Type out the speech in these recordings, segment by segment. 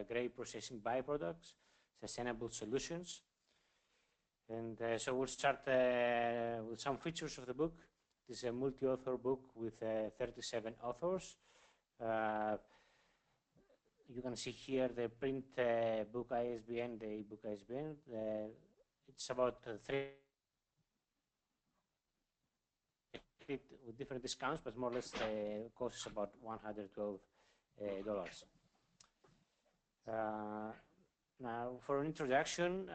grape processing byproducts, sustainable solutions. And so we'll start with some features of the book. This is a multi-author book with 37 authors. You can see here the print book ISBN, the ebook ISBN. It's about 3 with different discounts, but more or less the cost is about $112. Now, for an introduction,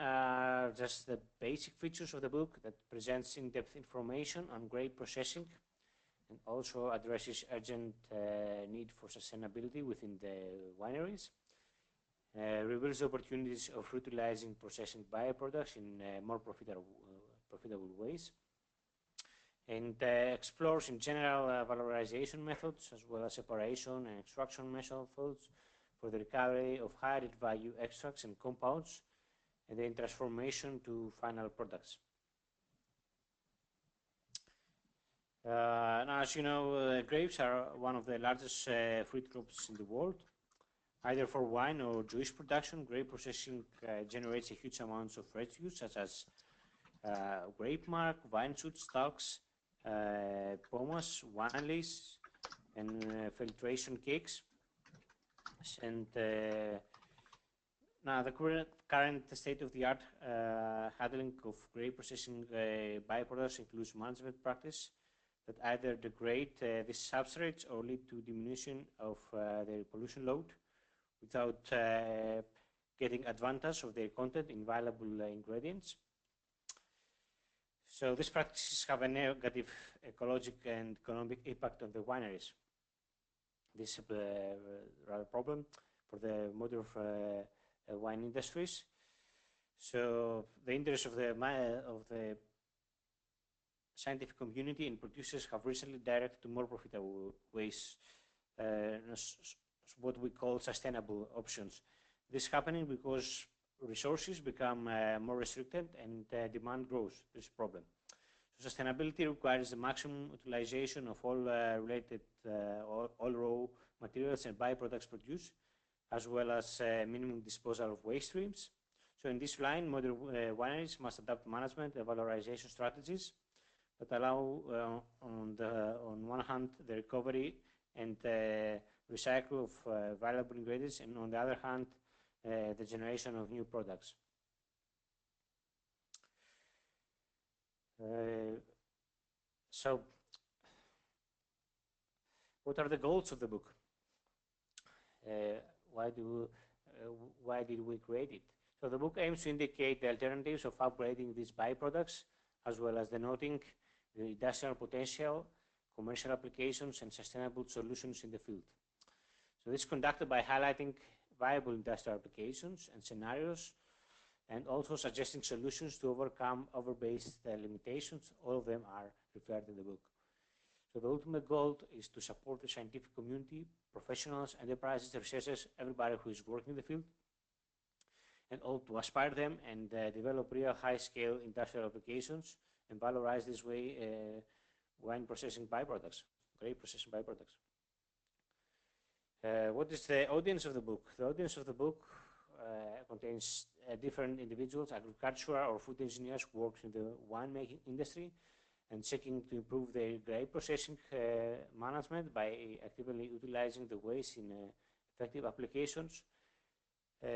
just the basic features of the book that presents in-depth information on grape processing and also addresses urgent need for sustainability within the wineries, reveals the opportunities of utilizing processing bioproducts in more profitable ways, and explores in general valorization methods as well as separation and extraction methods for the recovery of high added value extracts and compounds and then transformation to final products. Now, as you know, grapes are one of the largest fruit crops in the world. Either for wine or juice production, grape processing generates a huge amounts of residues such as grape mark, vine shoot stalks, pomace, wine lees, and filtration cakes. And now the current state-of-the-art handling of grape processing byproducts includes management practice that either degrade these substrates or lead to diminution of their pollution load without getting advantage of their content in valuable ingredients. So these practices have a negative ecological and economic impact on the wineries. This is a rather problem for the modern wine industries. So the interest of the scientific community and producers have recently directed to more profitable ways, what we call sustainable options. This is happening because resources become more restricted and demand grows. This is a problem. So sustainability requires the maximum utilization of all related, all raw materials and byproducts produced, as well as minimum disposal of waste streams. So in this line, modern wineries must adopt management and valorization strategies that allow, on one hand, the recovery and recycle of valuable ingredients, and on the other hand, the generation of new products. So, what are the goals of the book? Why did we create it? So the book aims to indicate the alternatives of upgrading these byproducts, as well as denoting the industrial potential, commercial applications, and sustainable solutions in the field. So this is conducted by highlighting viable industrial applications and scenarios, and also suggesting solutions to overcome overbased limitations. All of them are referred in the book. So the ultimate goal is to support the scientific community, professionals, enterprises, researchers, everybody who is working in the field, and all to aspire them and develop real high-scale industrial applications and valorize this way wine processing byproducts, grape processing byproducts. What is the audience of the book? The audience of the book contains different individuals, agricultural or food engineers who work in the winemaking industry and seeking to improve their grape processing management by actively utilizing the waste in effective applications.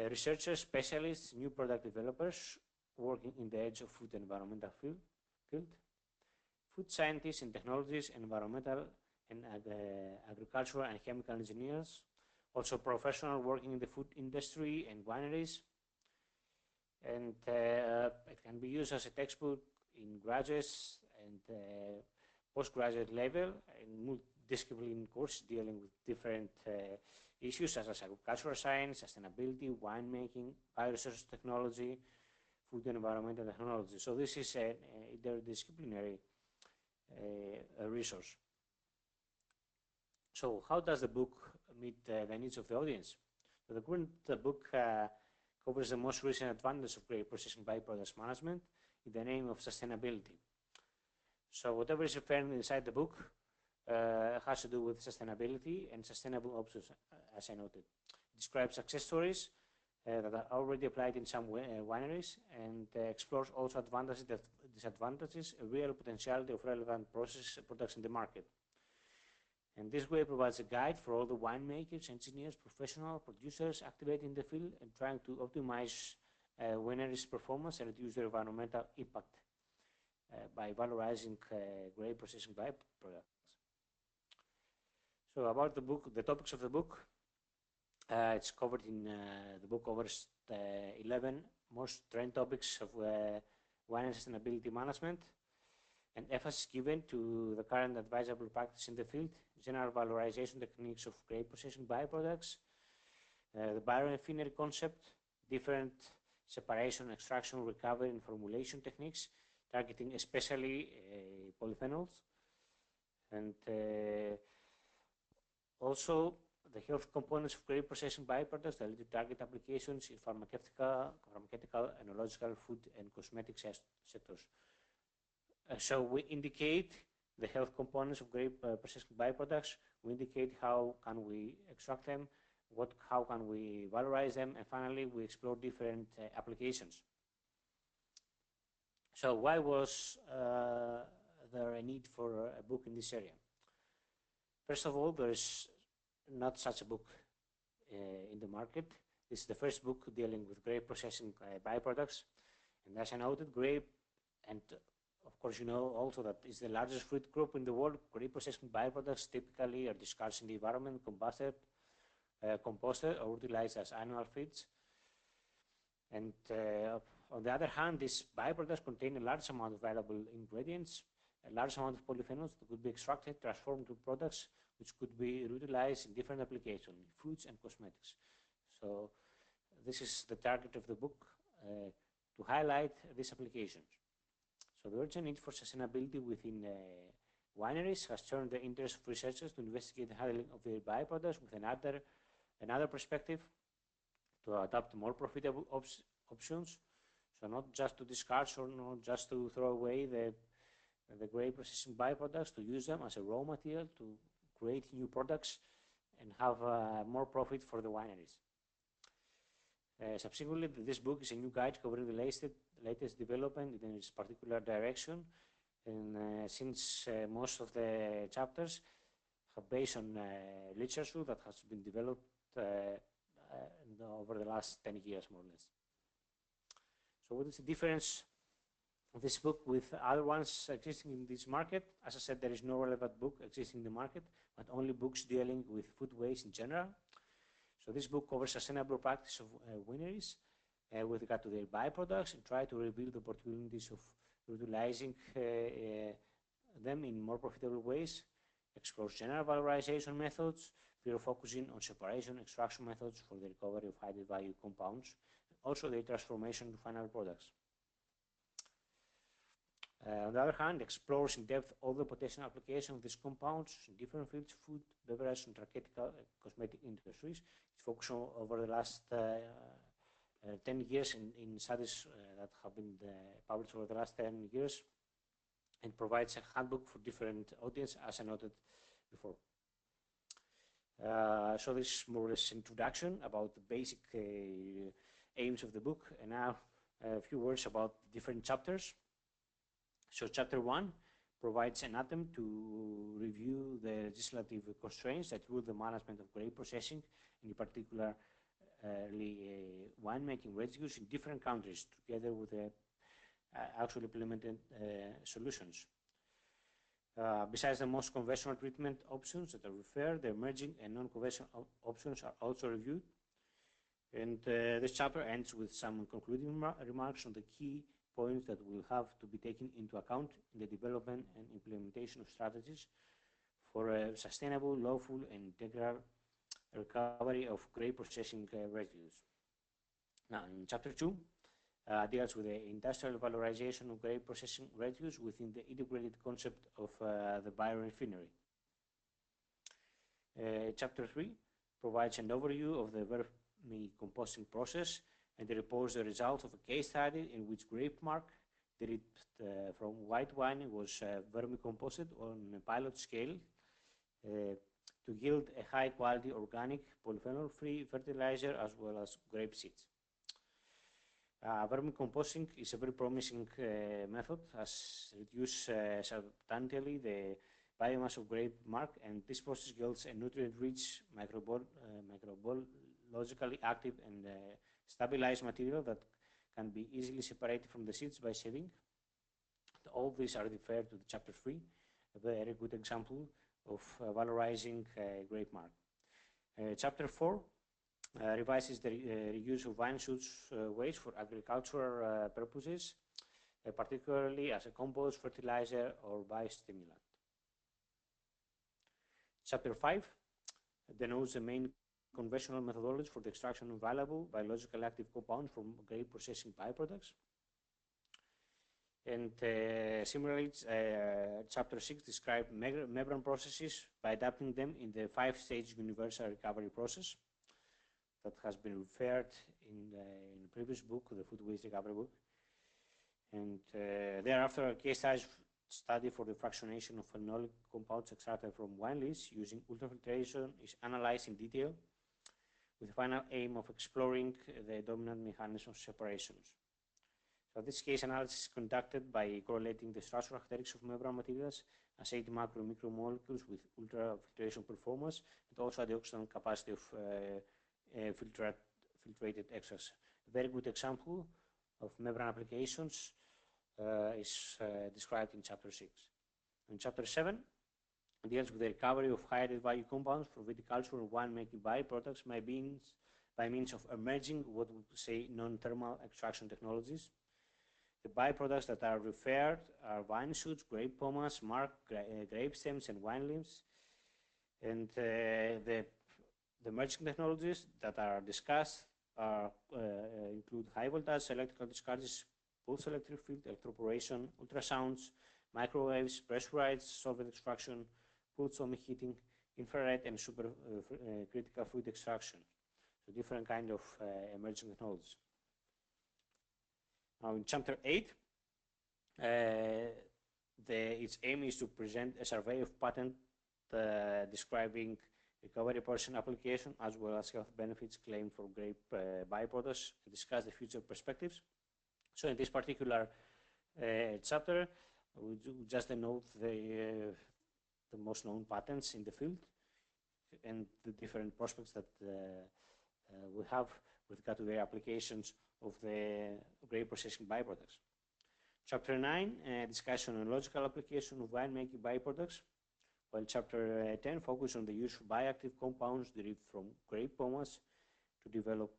Researchers, specialists, new product developers working in the edge of food and environmental field, food scientists and technologists, environmental and agricultural and chemical engineers, also professionals working in the food industry and wineries. And it can be used as a textbook in graduate and postgraduate level, in multidisciplinary course dealing with different issues such as agricultural science, sustainability, winemaking, bioresource technology, food and environmental technology. So this is an interdisciplinary resource. So how does the book meet the needs of the audience? So the current book covers the most recent advantages of grape processing byproducts management in the name of sustainability. So whatever is referred inside the book has to do with sustainability and sustainable options, as I noted. describes success stories that are already applied in some wineries, and explores also advantages and disadvantages, a real potentiality of relevant process products in the market. And this way provides a guide for all the winemakers, engineers, professional producers activated in the field and trying to optimize wineries' performance and reduce their environmental impact by valorizing grape processing byproducts. So about the book, the topics of the book, it's covered in the book covers 11 most trend topics of wine and sustainability management, and emphasis given to the current advisable practice in the field, general valorization techniques of grape processing byproducts, the biorefinery concept, different separation, extraction, recovery, and formulation techniques, targeting especially polyphenols, and also the health components of grape processing byproducts that lead to target applications in pharmaceutical, enological, food, and cosmetic sectors. So we indicate the health components of grape processing byproducts. We indicate how can we extract them, how can we valorize them, and finally we explore different applications. So why was there a need for a book in this area? First of all, there is not such a book in the market. This is the first book dealing with grape processing byproducts. And as I noted, grape, and of course you know also that it's the largest fruit group in the world. Grape processing byproducts typically are discarded in the environment, composted or utilized as animal feeds. And on the other hand, these byproducts contain a large amount of valuable ingredients, a large amount of polyphenols that could be extracted, transformed into products which could be utilized in different applications, foods and cosmetics. So this is the target of the book, to highlight these applications. So the urgent need for sustainability within wineries has turned the interest of researchers to investigate the handling of their byproducts with another perspective, to adopt more profitable options. So not just to discard or not just to throw away the grape processing byproducts, to use them as a raw material to create new products and have more profit for the wineries. Subsequently, this book is a new guide covering the latest development in this particular direction. And since most of the chapters are based on literature that has been developed over the last 10 years, more or less. So what is the difference of this book with other ones existing in this market? As I said, there is no relevant book existing in the market, but only books dealing with food waste in general. So this book covers sustainable practice of wineries with regard to their byproducts and try to reveal the opportunities of utilizing them in more profitable ways, explores general valorization methods, we are focusing on separation extraction methods for the recovery of added value compounds, also their transformation to final products. On the other hand, explores in depth all the potential applications of these compounds in different fields, food, beverage, and cosmetic industries. It's focused on over the last 10 years in studies that have been published over the last 10 years, and provides a handbook for different audience, as I noted before. So this is more or less introduction about the basic aims of the book, and now a few words about different chapters. So chapter 1 provides an attempt to review the legislative constraints that rule the management of grape processing, in particular winemaking residues in different countries, together with the actually implemented solutions. Besides the most conventional treatment options that are referred, the emerging and non-conventional options are also reviewed. And this chapter ends with some concluding remarks on the key points that will have to be taken into account in the development and implementation of strategies for a sustainable, lawful, and integral recovery of grape processing residues. Now, in chapter 2, deals with the industrial valorization of grape processing residues within the integrated concept of the biorefinery. Chapter 3 provides an overview of the vermicomposting process and reports the results of a case study in which grape marc derived from white wine was vermicomposted on a pilot scale to yield a high-quality organic polyphenol-free fertilizer as well as grape seeds. Vermicomposting is a very promising method as reduces substantially the biomass of grape mark, and this process yields a nutrient-rich, microbiologically active and stabilized material that can be easily separated from the seeds by sieving. All these are referred to the chapter 3, a very good example of valorizing grape mark. Chapter 4 revises the reuse of vine shoots waste for agricultural purposes, particularly as a compost, fertilizer, or biostimulant. Chapter 5 denotes the main conventional methodology for the extraction of valuable biologically active compounds from grape processing byproducts. And similarly, Chapter 6 describes membrane processes by adapting them in the 5-stage universal recovery process that has been referred in the previous book, the Food Waste Recovery book. And thereafter, a case study for the fractionation of phenolic compounds extracted from wine lees using ultrafiltration is analyzed in detail with the final aim of exploring the dominant mechanism of separations. So this case analysis is conducted by correlating the structural characteristics of membrane materials, assaying macro and micromolecules with ultrafiltration performance, and also the oxidant capacity of filtrated extracts. A very good example of membrane applications is described in Chapter 6. In Chapter 7, it deals with the recovery of high added value compounds for viticulture and winemaking byproducts by means of emerging, what we say, non-thermal extraction technologies. The byproducts that are referred are vine shoots, grape pomace, marc, grape stems, and wine leaves. And the emerging technologies that are discussed include high voltage electrical discharges, pulse electric field, electroporation, ultrasounds, microwaves, pressurized solvent extraction, pulse omic heating, infrared, and supercritical fluid extraction. So different kind of emerging technologies. Now in Chapter 8, its aim is to present a survey of patent describing recovery portion application as well as health benefits claimed for grape byproducts and discuss the future perspectives. So in this particular chapter, we just denote the most known patents in the field and the different prospects that we have with regard to the applications of the grape processing byproducts. Chapter 9, discussion on logical application of winemaking byproducts, while Chapter 10 focuses on the use of bioactive compounds derived from grape pomace to develop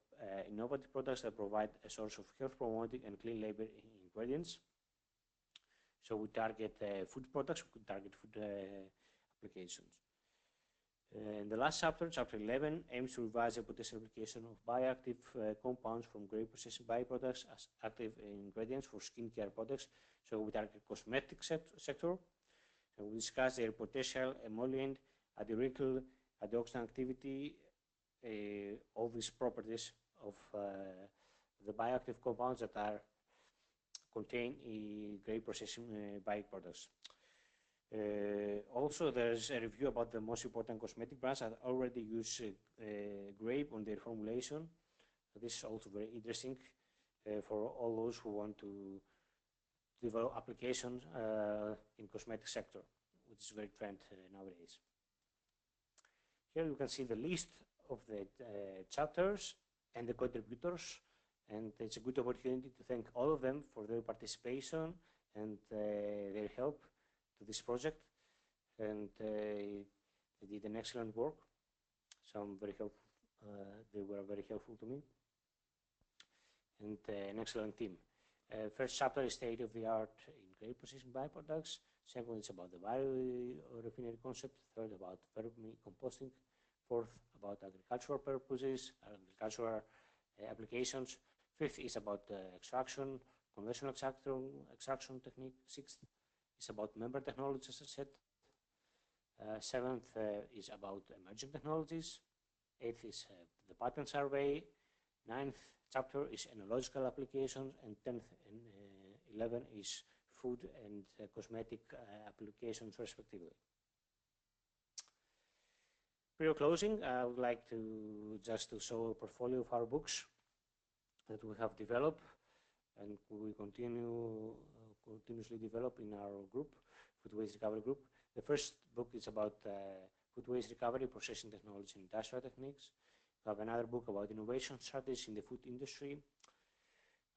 innovative products that provide a source of health-promoting and clean label ingredients. So we target food products, we could target food applications. In the last chapter, Chapter 11, aims to revise the potential application of bioactive compounds from grape processing byproducts as active ingredients for skincare products. So we target cosmetic sector. And we discuss their potential emollient, antiwrinkle, antioxidant activity, all these properties of the bioactive compounds that are contained in grape processing byproducts. Also, there's a review about the most important cosmetic brands that already use grape on their formulation. So this is also very interesting for all those who want to develop applications in cosmetic sector, which is very trend nowadays. Here you can see the list of the chapters and the contributors, and it's a good opportunity to thank all of them for their participation and their help to this project, and they did an excellent work. So I'm very helpful. They were very helpful to me, and an excellent team. First chapter is state of the art in grape processing byproducts. Second is about the biorefinery concept. Third about vermicomposting. Fourth about agricultural purposes, agricultural applications. Fifth is about extraction, conventional extraction technique. Sixth is about membrane technologies, as I said. Seventh is about emerging technologies. Eighth is the patent survey. Ninth chapter is enological applications, and 10th and 11 is food and cosmetic applications, respectively. Before closing, I would like to just to show a portfolio of our books that we have developed and we continuously develop in our group, Food Waste Recovery Group. The first book is about food waste recovery, processing technology, and industrial techniques. We have another book about innovation strategies in the food industry.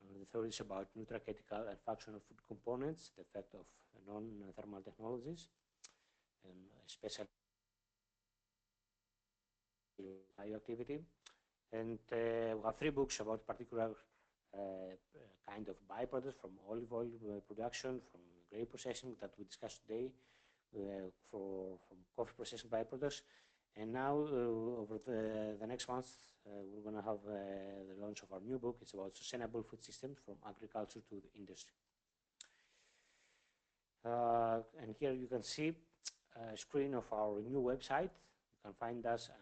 The third is about nutraceutical and functional food components, the effect of non-thermal technologies, and especially bioactivity. And we have 3 books about particular kind of byproducts from olive oil production, from grape processing that we discussed today, from coffee processing byproducts. And now, over the next month, we're going to have the launch of our new book. It's about sustainable food systems from agriculture to the industry. And here you can see a screen of our new website. You can find us at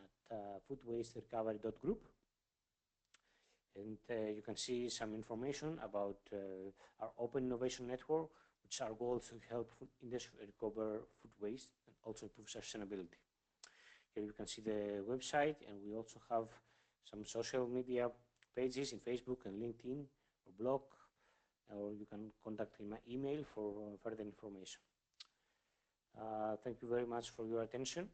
foodwasterecovery.group. And you can see some information about our Open Innovation Network, which are goals to help food industry recover food waste and also improve sustainability. Here you can see the website, and we also have some social media pages in Facebook and LinkedIn or blog, or you can contact my email for further information. Thank you very much for your attention.